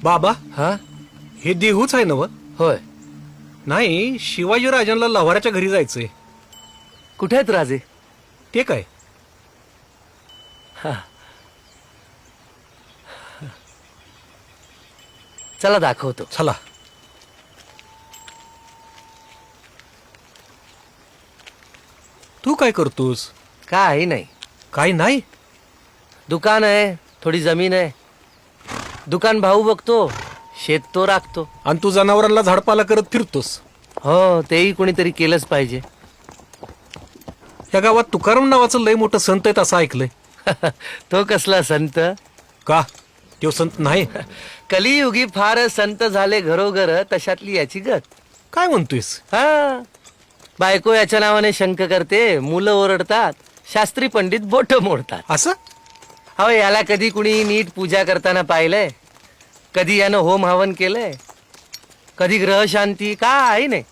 बाबा हा हे देहूच आहे ना व? होय. नाही, शिवाजीराजांना लव्हाराच्या घरी जायचंय. कुठे आहेत राजे? ते काय? चला दाखवतो. चला. तू काय करतोस? काही नाही, काय नाही. दुकान आहे, थोडी जमीन आहे. दुकान भाऊ बघतो, शेत तो राखतो. आणि तू जनावरांना झाडपाला करत फिरतोस. हो, तेही कोणीतरी केलंच पाहिजे. या गावात तुकाराम नावाचं लय मोठं संत आहेत असं ऐकलंय. तो कसला संत? का तो संत नाही? कलियुगी फार संत झाले घरोघर, तशातली याची गत. काय म्हणतोयस? हा, बायको याच्या नावाने शंक करते, मुलं ओरडतात, शास्त्री पंडित बोट मोडतात. असं? अहो, याला कधी कुणी नीट पूजा करताना पाहिलंय? कधी यानं होम हवन केलंय? कधी ग्रह शांती? काय नाही,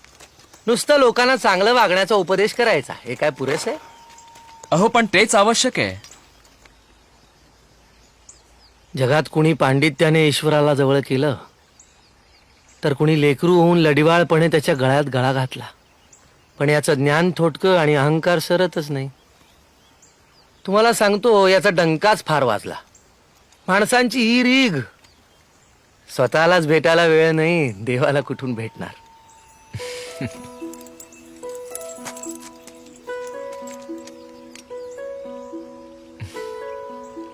नुसतं लोकांना चांगलं वागण्याचा उपदेश करायचा. हे काय पुरेस आहे? अहो पण तेच आवश्यक आहे. जगात कुणी पांडित्याने ईश्वराला जवळ केलं, तर कुणी लेकरू होऊन लडिवाळपणे त्याच्या गळ्यात गळा घातला. पण याचं ज्ञान थोडकं आणि अहंकार सरतच नाही. तुम्हाला सांगतो, याचा डंकाच फार वाजला. माणसांची ही रीघ, स्वतःलाच भेटायला वेळ नाही, देवाला कुठून भेटणार?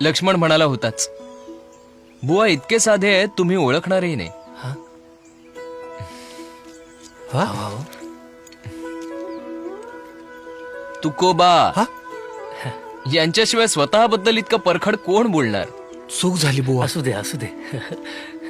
लक्ष्मण म्हणाला होताच, बुवा इतके साधे आहेत तुम्ही ओळखणारही नाही. तुकोबा हा? यांच्याशिवाय स्वतःबद्दल इतकं परखड कोण बोलणार? चूक झाली बुवा. असू दे, असू दे.